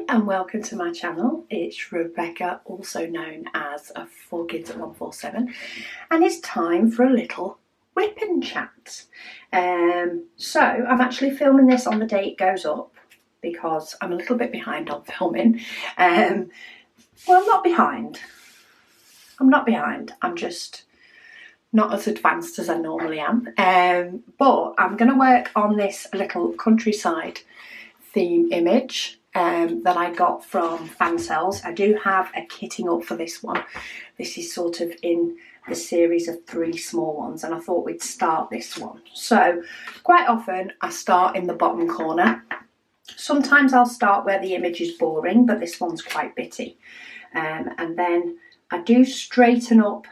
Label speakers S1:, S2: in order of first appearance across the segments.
S1: and welcome to my channel. It's Rebecca, also known as 4Kids at 147, and it's time for a little WIP Chat. So I'm actually filming this on the day it goes up because I'm a little bit behind on filming. Well, I'm not behind. I'm just not as advanced as I normally am. But I'm going to work on this little countryside theme image that I got from fan sales. I do have a kitting up for this one. This is sort of in the series of 3 small ones, and I thought we'd start this one. So quite often I start in the bottom corner. Sometimes I'll start where the image is boring, but this one's quite bitty. And then I do straighten up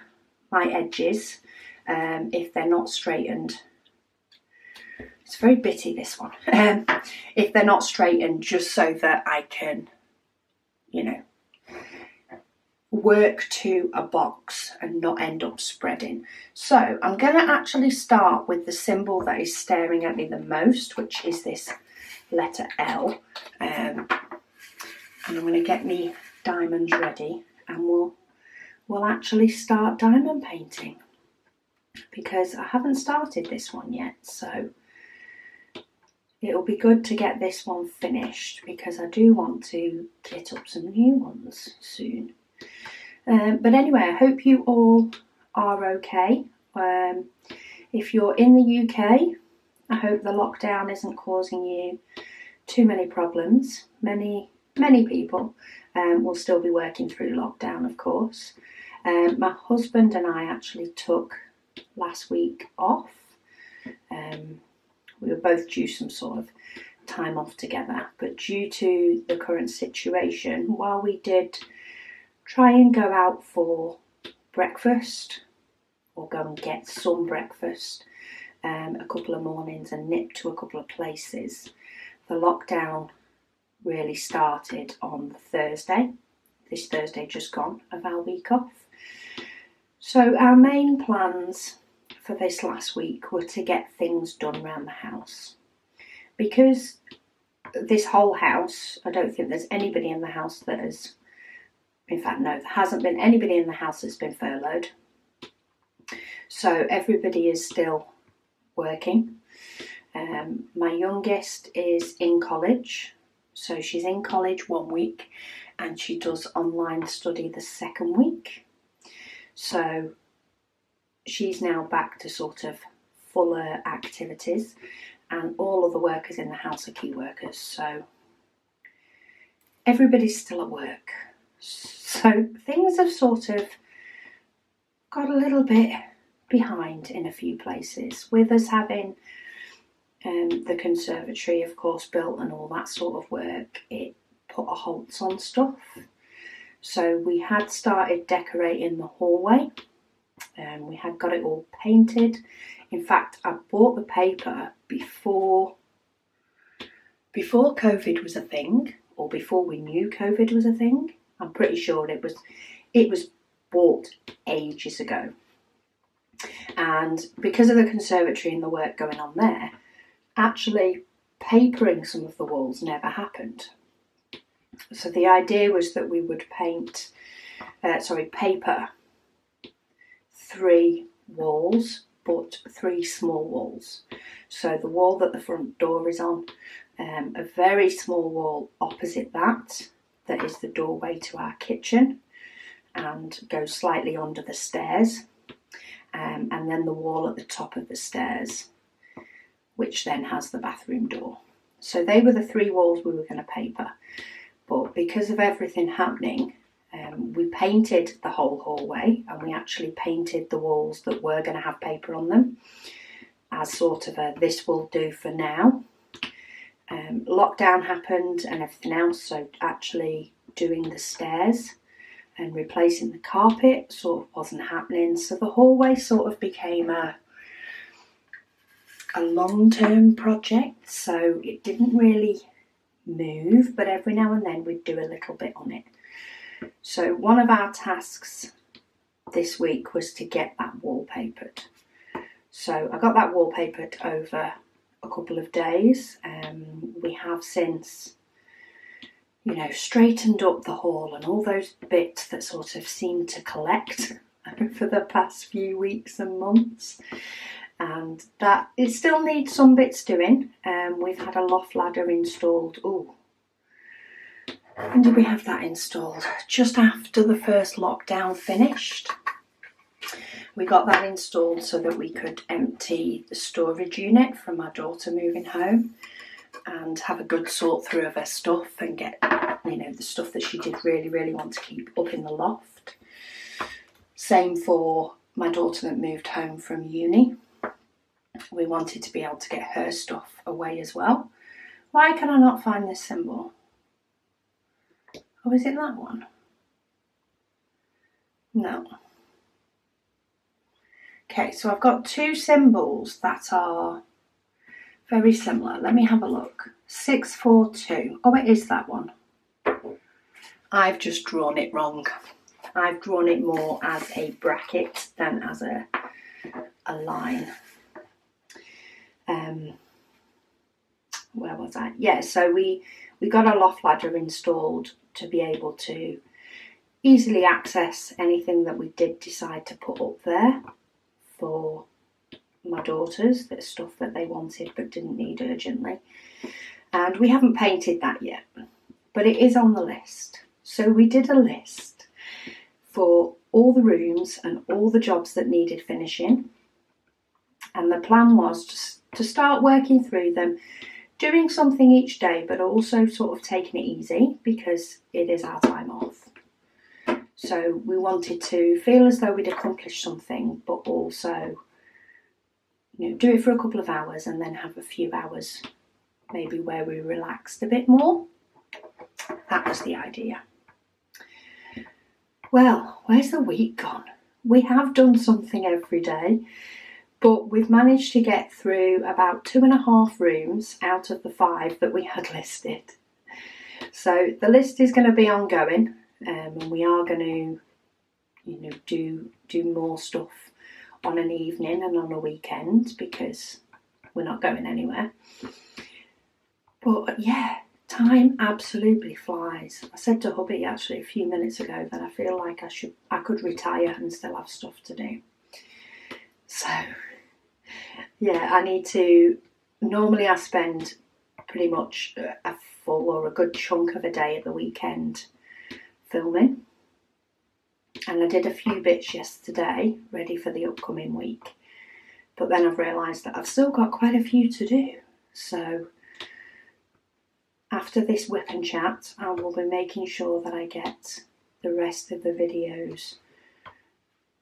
S1: my edges if they're not straightened. It's very bitty, this one. If they're not straightened, just so that I can, work to a box and not end up spreading. So I'm going to actually start with the symbol that is staring at me the most, which is this letter L. And I'm going to get me diamonds ready, and we'll actually start diamond painting, because I haven't started this one yet. So it'll be good to get this one finished, because I do want to get up some new ones soon. But anyway, I hope you all are okay. If you're in the UK, I hope the lockdown isn't causing you too many problems. Many people will still be working through lockdown, of course. My husband and I actually took last week off. We were both due some sort of time off together, but due to the current situation, while we did try and go out for breakfast, or go and get some breakfast a couple of mornings and nip to a couple of places, the lockdown really started on Thursday, this Thursday just gone, of our week off. So our main plans for this last week were to get things done around the house, because this whole house, I don't think there's anybody in the house that has, in fact no, there hasn't been anybody in the house that's been furloughed, so everybody is still working. My youngest is in college, so she's in college 1 week and she does online study the second week. So she's now back to sort of fuller activities, and all of the workers in the house are key workers, so everybody's still at work. So things have sort of got a little bit behind in a few places, with us having the conservatory, of course, built and all that sort of work. It put a halt on stuff. So we had started decorating the hallway, and we had got it all painted. In fact, I bought the paper before COVID was a thing, or before we knew COVID was a thing. I'm pretty sure it was bought ages ago. And because of the conservatory and the work going on there, actually papering some of the walls never happened. So the idea was that we would paper 3 walls, but 3 small walls. So the wall that the front door is on, a very small wall opposite that is the doorway to our kitchen and goes slightly under the stairs, and then the wall at the top of the stairs, which then has the bathroom door. So they were the 3 walls we were going to paper. But because of everything happening, we painted the whole hallway, and we actually painted the walls that were going to have paper on them as sort of a this will do for now. Lockdown happened and everything else, so actually doing the stairs and replacing the carpet sort of wasn't happening. So the hallway sort of became a long-term project, so it didn't really move, but every now and then we'd do a little bit on it. So one of our tasks this week was to get that wallpapered. So I got that wallpapered over a couple of days. We have since you know, straightened up the hall and all those bits that sort of seemed to collect for the past few weeks and months. And that it still needs some bits doing. We've had a loft ladder installed. Oh, when did we have that installed? Just after the first lockdown finished. We got that installed so that we could empty the storage unit from our daughter moving home and have a good sort through of her stuff and get, you know, the stuff that she did really, really want to keep up in the loft. Same for my daughter that moved home from uni. We wanted to be able to get her stuff away as well. Why can I not find this symbol? Oh, is it that one? No. Okay, so I've got two symbols that are very similar. Let me have a look. 642. Oh, it is that one. I've just drawn it wrong. I've drawn it more as a bracket than as a line. Where was I? Yeah, so we got a loft ladder installed to be able to easily access anything that we did decide to put up there for my daughters, that stuff that they wanted but didn't need urgently. And we haven't painted that yet, but it is on the list. So we did a list for all the rooms and all the jobs that needed finishing. And the plan was to start working through them, doing something each day, but also sort of taking it easy because it is our time off. So we wanted to feel as though we'd accomplished something, but also, you know, do it for a couple of hours and then have a few hours maybe where we relaxed a bit more. That was the idea. Well, where's the week gone? We have done something every day, but we've managed to get through about 2.5 rooms out of the 5 that we had listed. So the list is going to be ongoing, and we are going to, you know, do more stuff on an evening and on a weekend because we're not going anywhere. But yeah, time absolutely flies. I said to hubby actually a few minutes ago that I feel like I could retire and still have stuff to do. So yeah, I need to. Normally I spend pretty much a full or a good chunk of a day at the weekend filming. And I did a few bits yesterday, ready for the upcoming week. But then I've realised that I've still got quite a few to do. So after this WIP and Chat, I will be making sure that I get the rest of the videos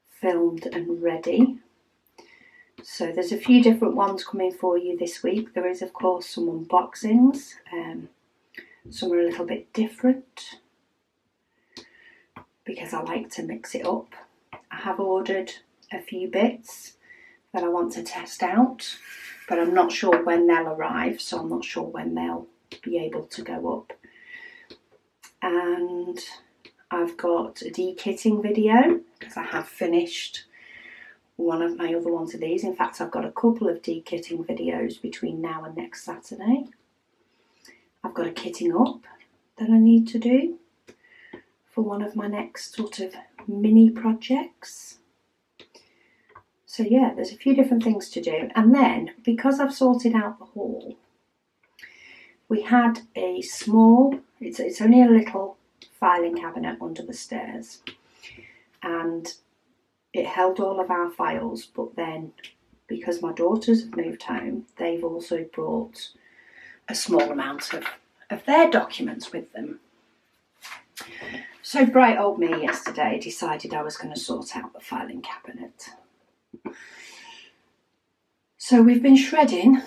S1: filmed and ready. So there's a few different ones coming for you this week. There is, of course, some unboxings. Some are a little bit different because I like to mix it up. I have ordered a few bits that I want to test out, but I'm not sure when they'll arrive, so I'm not sure when they'll be able to go up. And I've got a de-kitting video because I have finished one of my other ones of these. In fact, I've got a couple of de-kitting videos between now and next Saturday. I've got a kitting up that I need to do for one of my next sort of mini projects. So yeah, there's a few different things to do. And then, because I've sorted out the hall, we had a small, it's only a little filing cabinet under the stairs. And it held all of our files, but then because my daughters have moved home, they've also brought a small amount of their documents with them. So bright old me yesterday decided I was going to sort out the filing cabinet. So we've been shredding.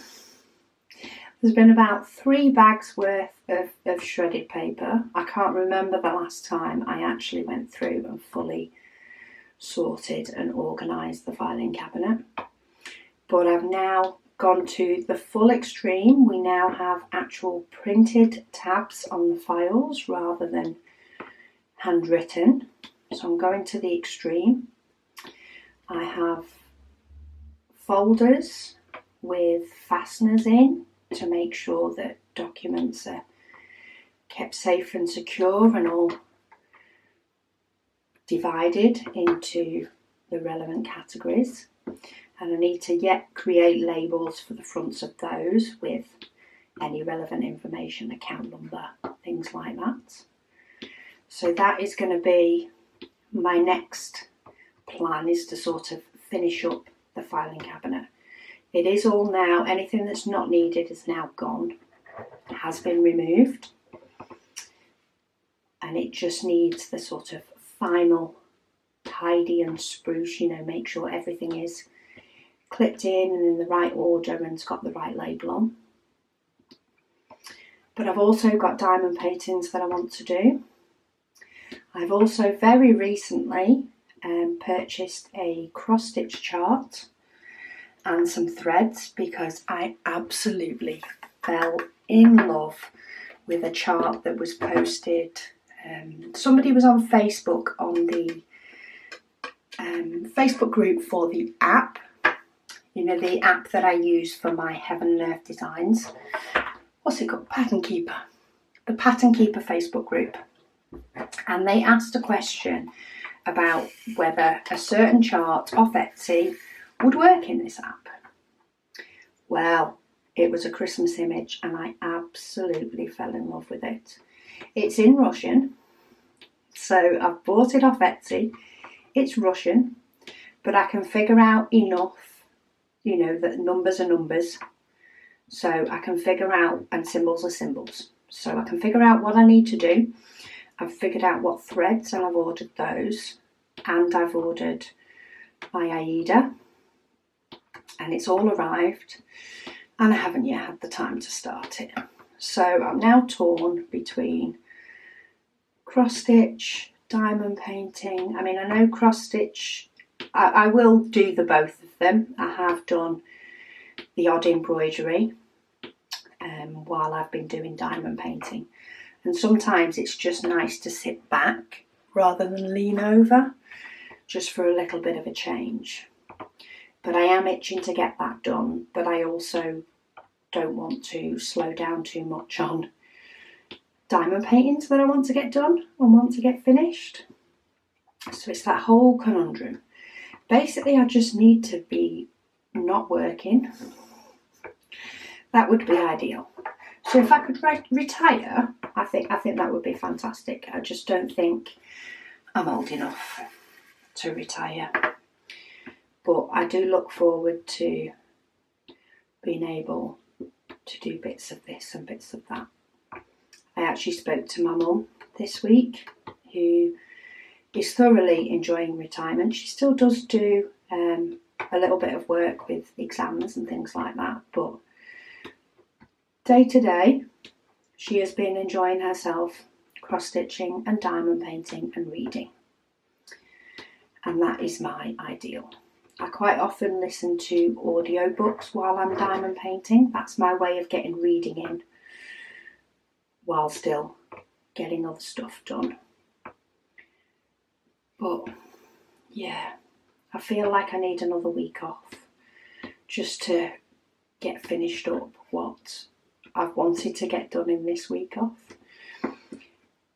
S1: There's been about 3 bags worth of shredded paper. I can't remember the last time I actually went through and fully sorted and organised the filing cabinet. But I've now gone to the full extreme. We now have actual printed tabs on the files rather than handwritten. So I'm going to the extreme. I have folders with fasteners in to make sure that documents are kept safe and secure and all divided into the relevant categories. And I need to yet create labels for the fronts of those with any relevant information, account number, things like that. So that is going to be my next plan, is to sort of finish up the filing cabinet. It is all now, anything that's not needed is now gone, has been removed, and it just needs the sort of final tidy and spruce, make sure everything is clipped in and in the right order and it's got the right label on. But I've also got diamond paintings that I want to do. I've also very recently purchased a cross stitch chart and some threads because I absolutely fell in love with a chart that was posted. Somebody was on Facebook, on the Facebook group for the app, the app that I use for my Heaven and Earth designs. What's it called? Pattern Keeper. The Pattern Keeper Facebook group. And they asked a question about whether a certain chart off Etsy would work in this app. Well, it was a Christmas image and I absolutely fell in love with it. It's in Russian, so I've bought it off Etsy. It's Russian, but I can figure out enough, that numbers are numbers. So I can figure out, and symbols are symbols. So I can figure out what I need to do. I've figured out what threads and I've ordered those. And I've ordered my Aida. And it's all arrived. And I haven't yet had the time to start it. So I'm now torn between cross stitch, diamond painting. I mean, I know cross stitch, I will do the both of them. I have done the odd embroidery while I've been doing diamond painting. And sometimes it's just nice to sit back rather than lean over, just for a little bit of a change. But I am itching to get that done, but I also don't want to slow down too much on diamond paintings that I want to get done and want to get finished. So it's that whole conundrum. Basically, I just need to be not working. That would be ideal. So if I could retire, I think that would be fantastic. I just don't think I'm old enough to retire. But I do look forward to being able to do bits of this and bits of that. I actually spoke to my mum this week, who is thoroughly enjoying retirement. She still does do a little bit of work with exams and things like that, but day to day, she has been enjoying herself cross-stitching and diamond painting and reading. And that is my ideal. I quite often listen to audiobooks while I'm diamond painting. That's my way of getting reading in while still getting other stuff done. But yeah, I feel like I need another week off just to get finished up what I've wanted to get done in this week off.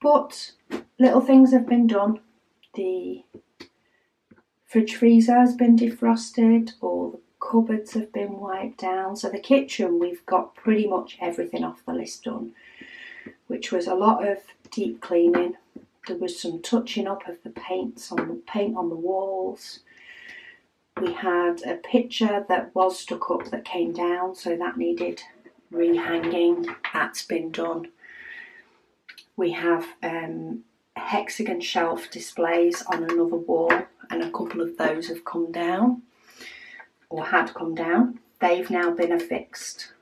S1: But little things have been done. The fridge freezer has been defrosted, all the cupboards have been wiped down. So the kitchen, we've got pretty much everything off the list done, which was a lot of deep cleaning. There was some touching up of the paint on the walls. We had a picture that was stuck up that came down, so that needed rehanging. That's been done. We have hexagon shelf displays on another wall, and a couple of those have come down, or had come down. They've now been affixed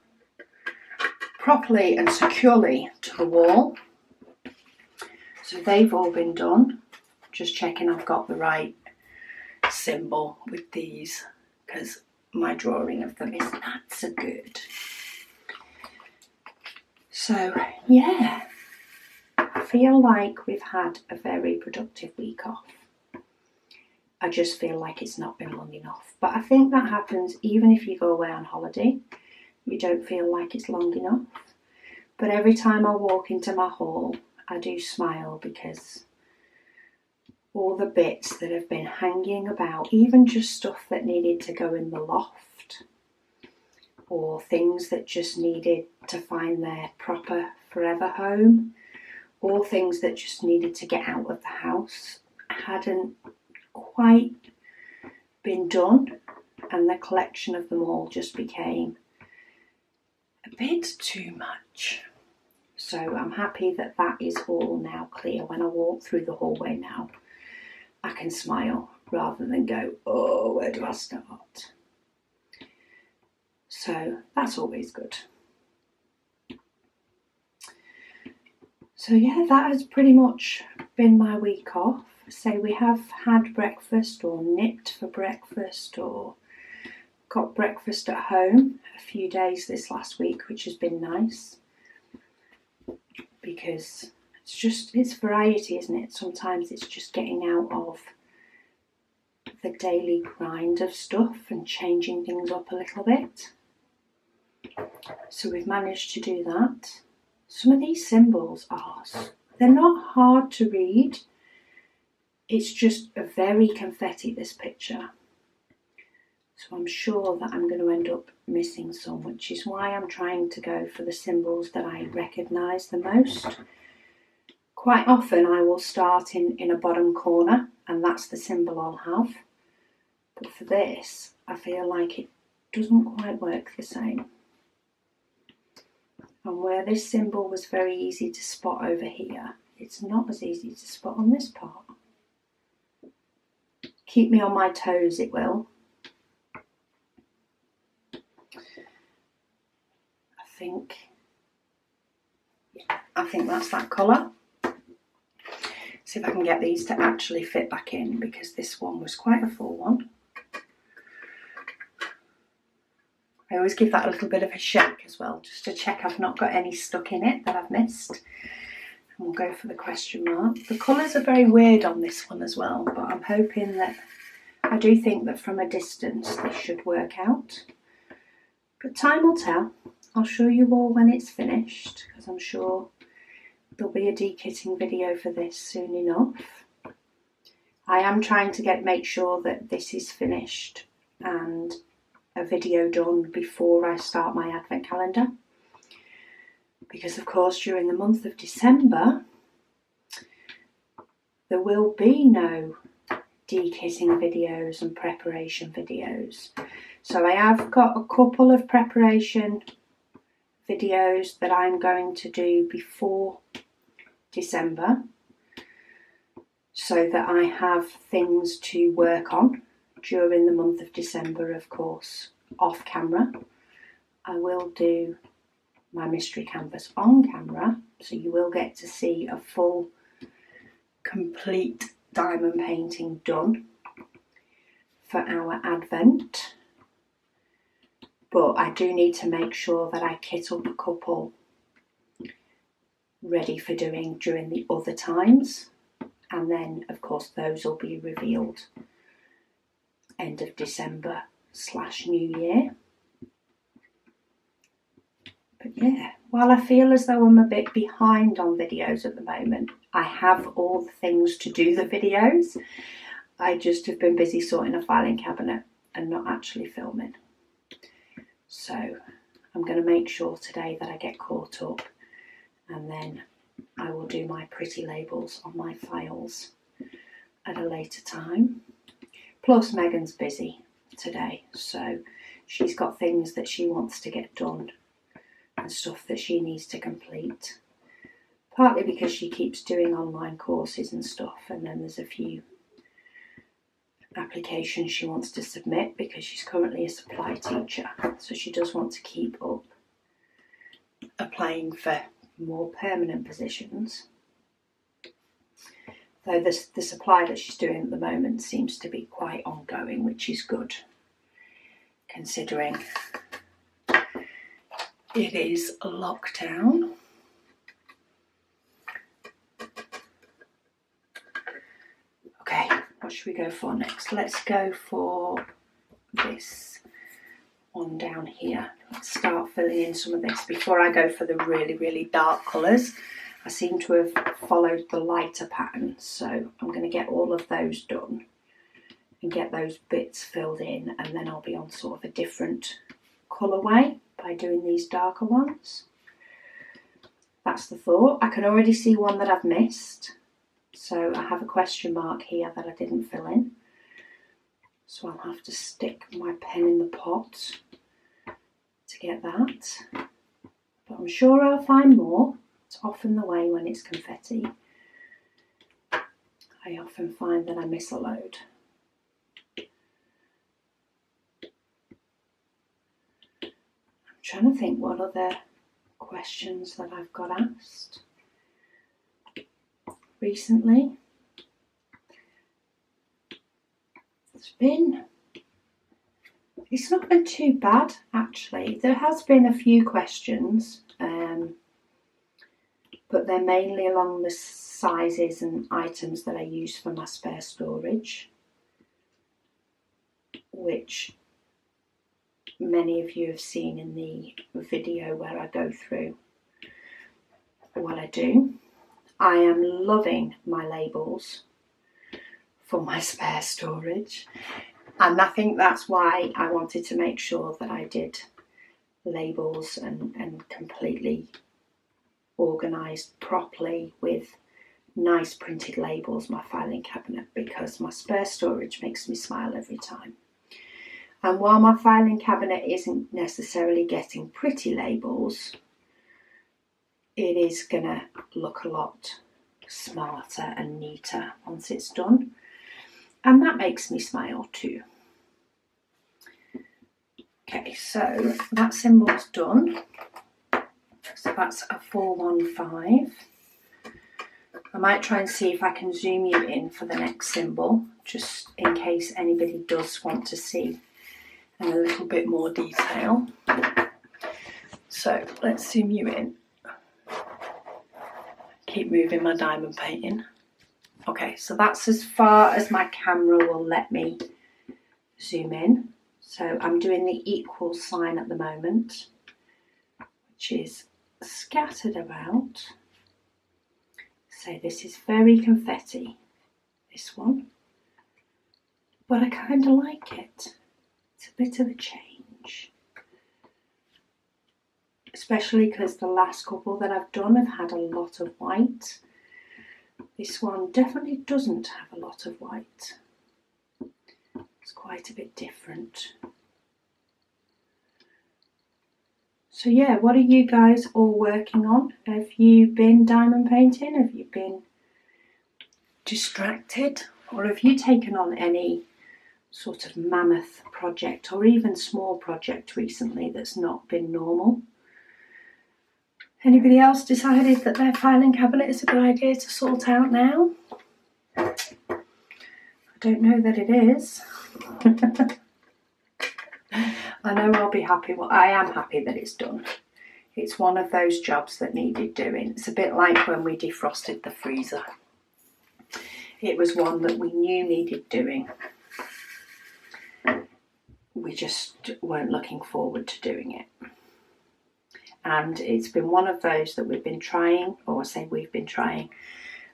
S1: properly and securely to the wall. So they've all been done. Just checking I've got the right symbol with these, because my drawing of them is not so good. So yeah, I feel like we've had a very productive week off. I just feel like it's not been long enough. But I think that happens even if you go away on holiday. You don't feel like it's long enough. But every time I walk into my hall, I do smile, because all the bits that have been hanging about, even just stuff that needed to go in the loft, or things that just needed to find their proper forever home, or things that just needed to get out of the house, hadn't quite been done, and the collection of them all just became a bit too much. So I'm happy that that is all now clear. When I walk through the hallway now, I can smile rather than go, oh, where do I start? So that's always good. So yeah, that has pretty much been my week off. So we have had breakfast, or nipped for breakfast, or got breakfast at home a few days this last week, which has been nice, because it's variety, isn't it? Sometimes it's just getting out of the daily grind of stuff and changing things up a little bit. So we've managed to do that. Some of these symbols they're not hard to read. It's just a very confetti, this picture. So I'm sure that I'm going to end up missing some, which is why I'm trying to go for the symbols that I recognise the most. Quite often I will start in a bottom corner, and that's the symbol I'll have. But for this, I feel like it doesn't quite work the same. And where this symbol was very easy to spot over here, it's not as easy to spot on this part. Keep me on my toes, it will. I think that's that colour. See if I can get these to actually fit back in, because this one was quite a full one. I always give that a little bit of a shake as well, just to check I've not got any stuck in it that I've missed. And we'll go for the question mark. The colours are very weird on this one as well, but I'm hoping that, I do think that from a distance this should work out. But time will tell. I'll show you all when it's finished, because I'm sure there'll be a dekitting video for this soon enough. I am trying to make sure that this is finished and a video done before I start my advent calendar, because of course during the month of December there will be no dekitting videos and preparation videos. So I have got a couple of preparation videos that I'm going to do before December, so that I have things to work on during the month of December, of course, off camera. I will do my mystery canvas on camera, so you will get to see a full, complete diamond painting done for our advent. But I do need to make sure that I kit up a couple ready for doing during the other times, and then of course those will be revealed end of December / New Year. But yeah, while I feel as though I'm a bit behind on videos at the moment, I have all the things to do the videos. I just have been busy sorting a filing cabinet and not actually filming. So I'm going to make sure today that I get caught up, and then I will do my pretty labels on my files at a later time. Plus Megan's busy today, so she's got things that she wants to get done and stuff that she needs to complete. Partly because she keeps doing online courses and stuff, and then there's a few applications she wants to submit because she's currently a supply teacher, so she does want to keep up applying for more permanent positions. Though the supply that she's doing at the moment seems to be quite ongoing, which is good, considering it is a lockdown. Okay, what should we go for next? Let's go for this on down here. Let's start filling in some of this before I go for the really, really dark colours. I seem to have followed the lighter pattern, so I'm going to get all of those done and get those bits filled in, and then I'll be on sort of a different colourway by doing these darker ones. That's the thought. I can already see one that I've missed, so I have a question mark here that I didn't fill in, so I'll have to stick my pen in the pot to get that, but I'm sure I'll find more. It's often the way when it's confetti. I often find that I miss a load. I'm trying to think what other questions that I've got asked recently. It's not been too bad actually. There has been a few questions, but they're mainly along the sizes and items that I use for my spare storage, which many of you have seen in the video where I go through what I do. I am loving my labels for my spare storage, and I think that's why I wanted to make sure that I did labels and completely organised properly with nice printed labels my filing cabinet, because my spare storage makes me smile every time. And while my filing cabinet isn't necessarily getting pretty labels, it is gonna look a lot smarter and neater once it's done, and that makes me smile too. Okay, so that symbol's done. So that's a 415. I might try and see if I can zoom you in for the next symbol, just in case anybody does want to see in a little bit more detail. So let's zoom you in. Keep moving my diamond painting. Okay, so that's as far as my camera will let me zoom in. So I'm doing the equal sign at the moment, which is scattered about. So this is very confetti, this one, but I kind of like it. It's a bit of a change, especially because the last couple that I've done have had a lot of white. This one definitely doesn't have a lot of white. It's quite a bit different. So yeah, what are you guys all working on? Have you been diamond painting? Have you been distracted? Or have you taken on any sort of mammoth project or even small project recently that's not been normal? Anybody else decided that their filing cabinet is a good idea to sort out now? I don't know that it is. I know I'll be happy. Well, I am happy that it's done. It's one of those jobs that needed doing. It's a bit like when we defrosted the freezer. It was one that we knew needed doing. We just weren't looking forward to doing it. And it's been one of those that we've been trying, or I say we've been trying.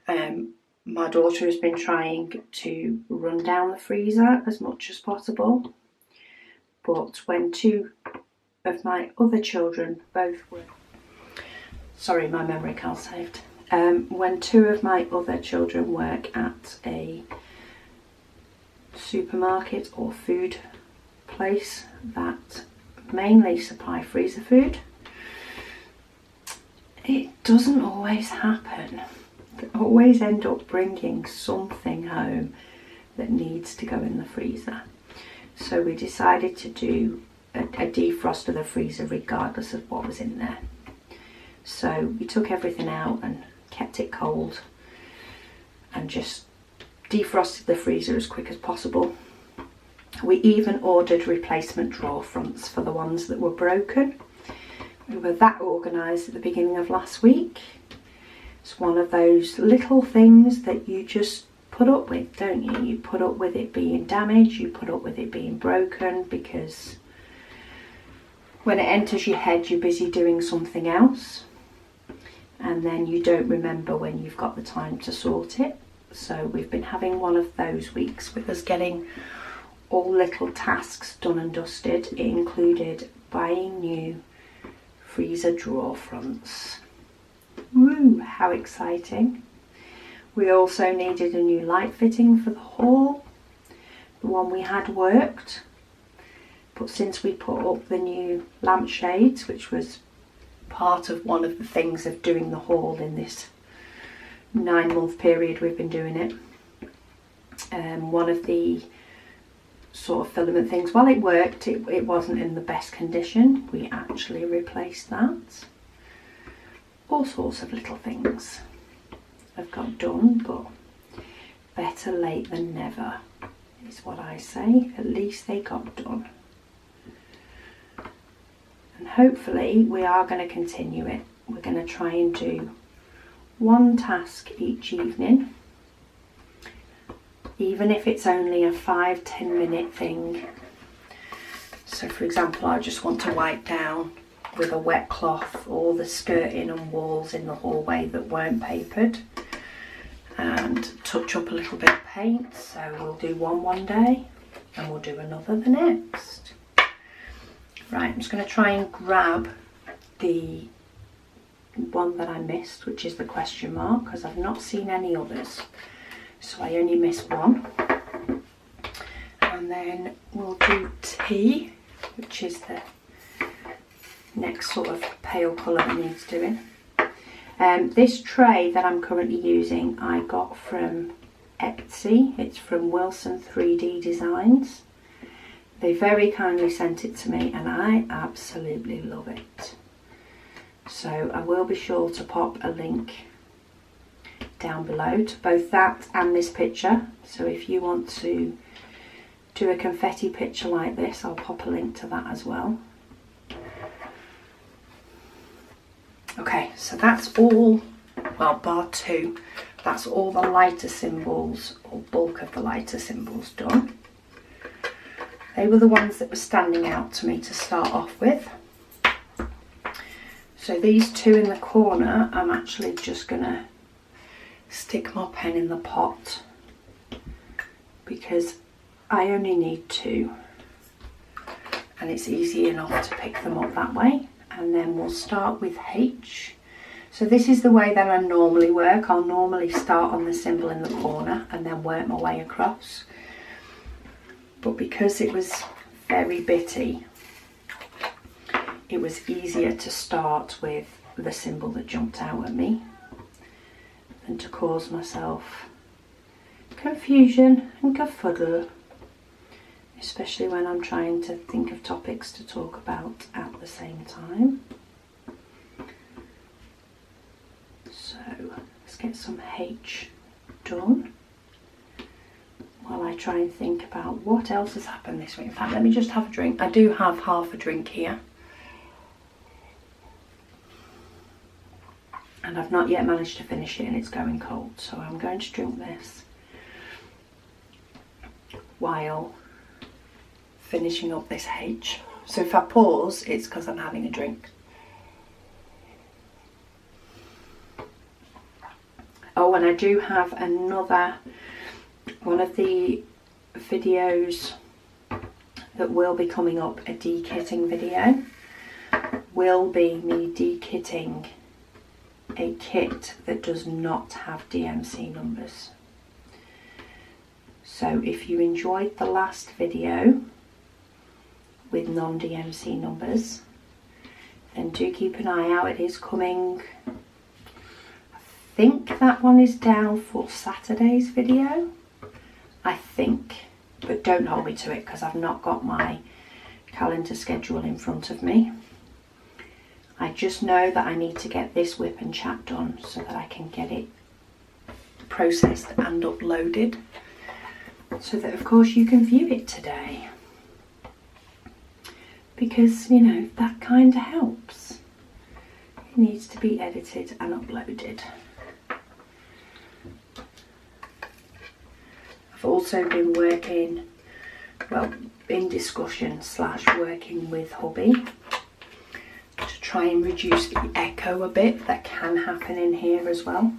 S1: My daughter has been trying to run down the freezer as much as possible. But when two of my other children both were... Sorry, my memory card saved. When two of my other children work at a supermarket or food place that mainly supply freezer food, it doesn't always happen. They always end up bringing something home that needs to go in the freezer. So we decided to do a defrost of the freezer regardless of what was in there. So we took everything out and kept it cold and just defrosted the freezer as quick as possible. We even ordered replacement drawer fronts for the ones that were broken. We were that organised at the beginning of last week. It's one of those little things that you just put up with, don't you? You put up with it being damaged, you put up with it being broken, because when it enters your head you're busy doing something else, and then you don't remember when you've got the time to sort it. So we've been having one of those weeks with us getting all little tasks done and dusted. It included buying new freezer drawer fronts. Woo, how exciting. We also needed a new light fitting for the hall. The one we had worked, but since we put up the new lampshades, which was part of one of the things of doing the hall in this 9-month period we've been doing it, one of the sort of filament things, while it worked, it wasn't in the best condition. We actually replaced that. All sorts of little things have got done, but better late than never is what I say. At least they got done. And hopefully we are going to continue it. We're going to try and do one task each evening, even if it's only a 5-10 minute thing. So for example, I just want to wipe down with a wet cloth all the skirting and walls in the hallway that weren't papered, and touch up a little bit of paint. So we'll do one day and we'll do another the next. Right, I'm just going to try and grab the one that I missed, which is the question mark, because I've not seen any others, so I only missed one. And then we'll do tea, which is the next sort of pale colour that needs doing. This tray that I'm currently using I got from Etsy. It's from Wilson 3D Designs. They very kindly sent it to me and I absolutely love it. So I will be sure to pop a link down below to both that and this picture. So if you want to do a confetti picture like this, I'll pop a link to that as well. Okay, so that's all, well, bar 2, that's all the lighter symbols, or bulk of the lighter symbols done. They were the ones that were standing out to me to start off with. So these 2 in the corner, I'm actually just going to stick my pen in the pot because I only need 2 and it's easy enough to pick them up that way. And then we'll start with H. So this is the way that I normally work. I'll normally start on the symbol in the corner and then work my way across. But because it was very bitty, it was easier to start with the symbol that jumped out at me than to cause myself confusion and kerfuddle, especially when I'm trying to think of topics to talk about at the same time. So let's get some H done while I try and think about what else has happened this week. In fact, let me just have a drink. I do have half a drink here. And I've not yet managed to finish it and it's going cold. So I'm going to drink this while finishing up this H. So if I pause, it's because I'm having a drink. Oh, and I do have another one of the videos that will be coming up, a dekitting video, will be me dekitting a kit that does not have DMC numbers. So if you enjoyed the last video with non-DMC numbers, then do keep an eye out. It is coming, I think that one is down for Saturday's video, I think, but don't hold me to it because I've not got my calendar schedule in front of me. I just know that I need to get this WIP and chat done so that I can get it processed and uploaded, so that of course you can view it today. Because, you know, that kind of helps. It needs to be edited and uploaded. I've also been working, well, in discussion / working with hubby try and reduce the echo a bit that can happen in here as well.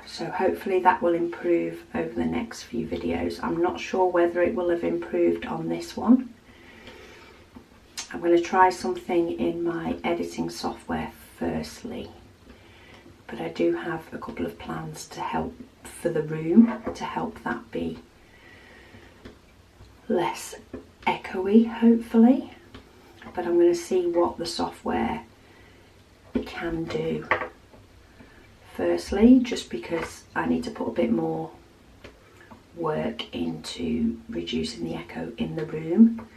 S1: So hopefully that will improve over the next few videos. I'm not sure whether it will have improved on this one. I'm going to try something in my editing software firstly, but I do have a couple of plans to help for the room, to help that be less echoey hopefully. But I'm going to see what the software can do firstly, just because I need to put a bit more work into reducing the echo in the room,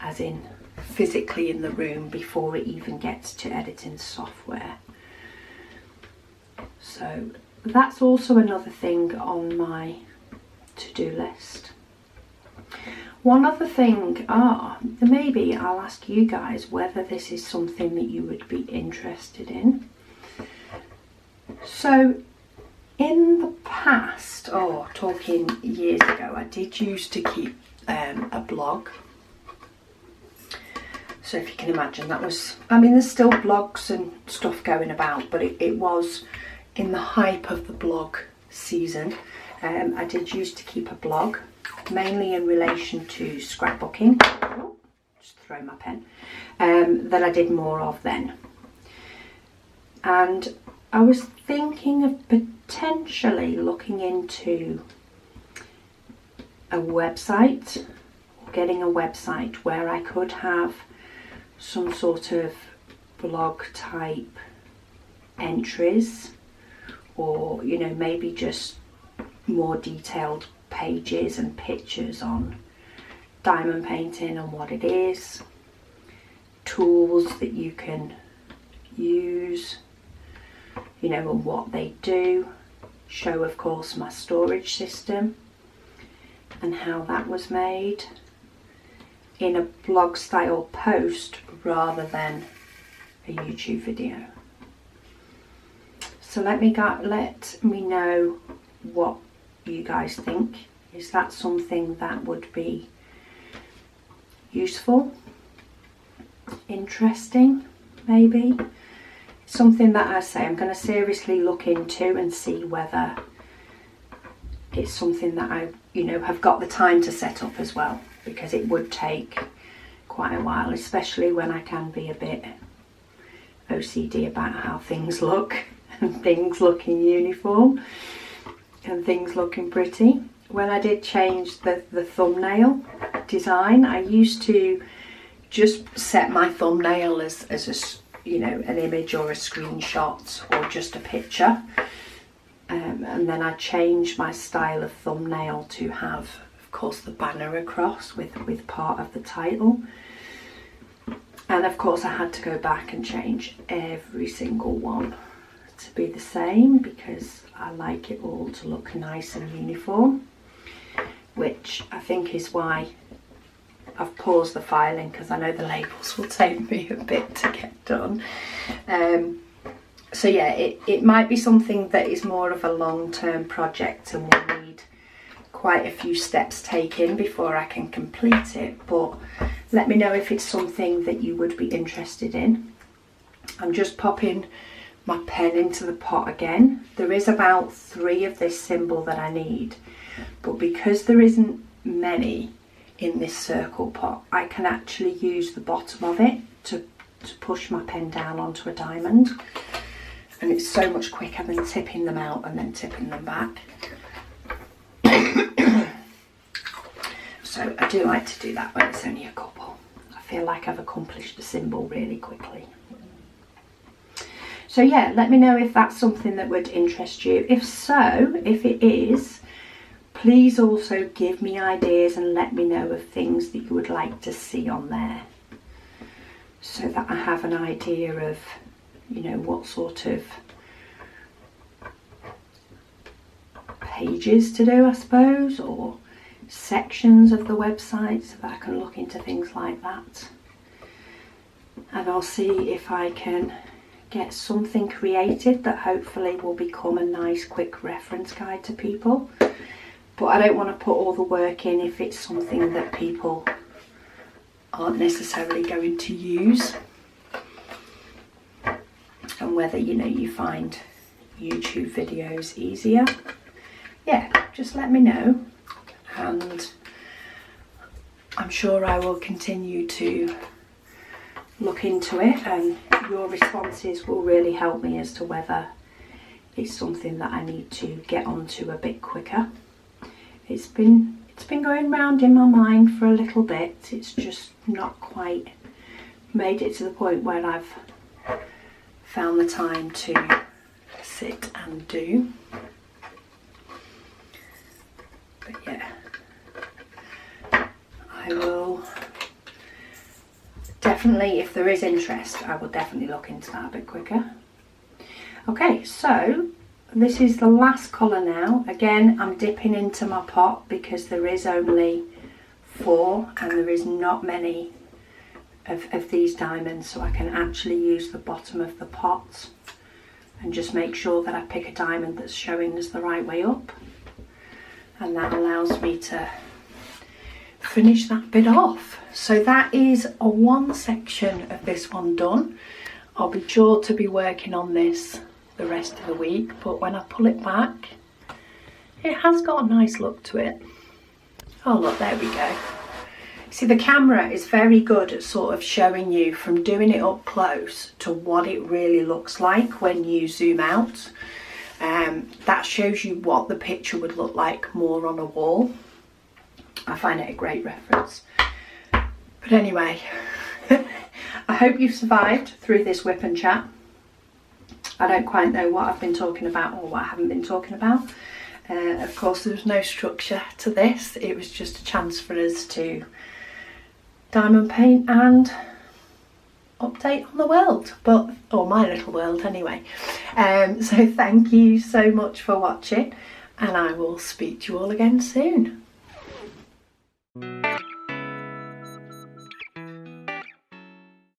S1: as in physically in the room, before it even gets to editing software. So that's also another thing on my to-do list. One other thing, maybe I'll ask you guys whether this is something that you would be interested in. So in the past, talking years ago, I did used to keep a blog. So if you can imagine, that was, I mean, there's still blogs and stuff going about, but it was in the hype of the blog season. I did used to keep a blog, mainly in relation to scrapbooking. Oh, just throw my pen. That I did more of then. And I was thinking of potentially looking into a website, getting a website where I could have some sort of blog type entries, or you know, maybe just more detailed pages and pictures on diamond painting and what it is, tools that you can use, you know, and what they do, show of course my storage system and how that was made in a blog style post rather than a YouTube video. So let me know what you guys think. Is that something that would be useful, interesting, maybe? Something that I say I'm going to seriously look into and see whether it's something that I, you know, have got the time to set up as well, because it would take quite a while, especially when I can be a bit OCD about how things look and things look in uniform and things looking pretty. When I did change the thumbnail design, I used to just set my thumbnail as a, you know, an image or a screenshot or just a picture, and then I changed my style of thumbnail to have, of course, the banner across with part of the title. And of course I had to go back and change every single one to be the same, because I like it all to look nice and uniform, which I think is why I've paused the filing, because I know the labels will take me a bit to get done. So yeah, it might be something that is more of a long-term project and will need quite a few steps taken before I can complete it, but let me know if it's something that you would be interested in. I'm just popping my pen into the pot again. There is about 3 of this symbol that I need, but because there isn't many in this circle pot, I can actually use the bottom of it to push my pen down onto a diamond, and it's so much quicker than tipping them out and then tipping them back. So I do like to do that when it's only a couple. I feel like I've accomplished the symbol really quickly. So yeah, let me know if that's something that would interest you. If so, if it is, please also give me ideas and let me know of things that you would like to see on there, so that I have an idea of, you know, what sort of pages to do, I suppose, or sections of the website, so that I can look into things like that. And I'll see if I can get something created that hopefully will become a nice quick reference guide to people. But I don't want to put all the work in if it's something that people aren't necessarily going to use, and whether, you know, you find YouTube videos easier. Yeah, just let me know, and I'm sure I will continue to look into it, and your responses will really help me as to whether it's something that I need to get onto a bit quicker. It's been going round in my mind for a little bit. It's just not quite made it to the point where I've found the time to sit and do. But yeah, I will definitely, if there is interest, I will definitely look into that a bit quicker. Okay, so this is the last colour now. Again, I'm dipping into my pot because there is only 4 and there is not many of these diamonds, so I can actually use the bottom of the pot and just make sure that I pick a diamond that's showing us the right way up, and that allows me to finish that bit off. So that is one section of this one done. I'll be sure to be working on this the rest of the week, but when I pull it back, it has got a nice look to it. Oh look, there we go. See, the camera is very good at sort of showing you from doing it up close to what it really looks like when you zoom out. That shows you what the picture would look like more on a wall. I find it a great reference. But anyway, I hope you've survived through this whip and chat. I don't quite know what I've been talking about or what I haven't been talking about. Of course, there's no structure to this. It was just a chance for us to diamond paint and update on the world, or my little world anyway. So thank you so much for watching, and I will speak to you all again soon.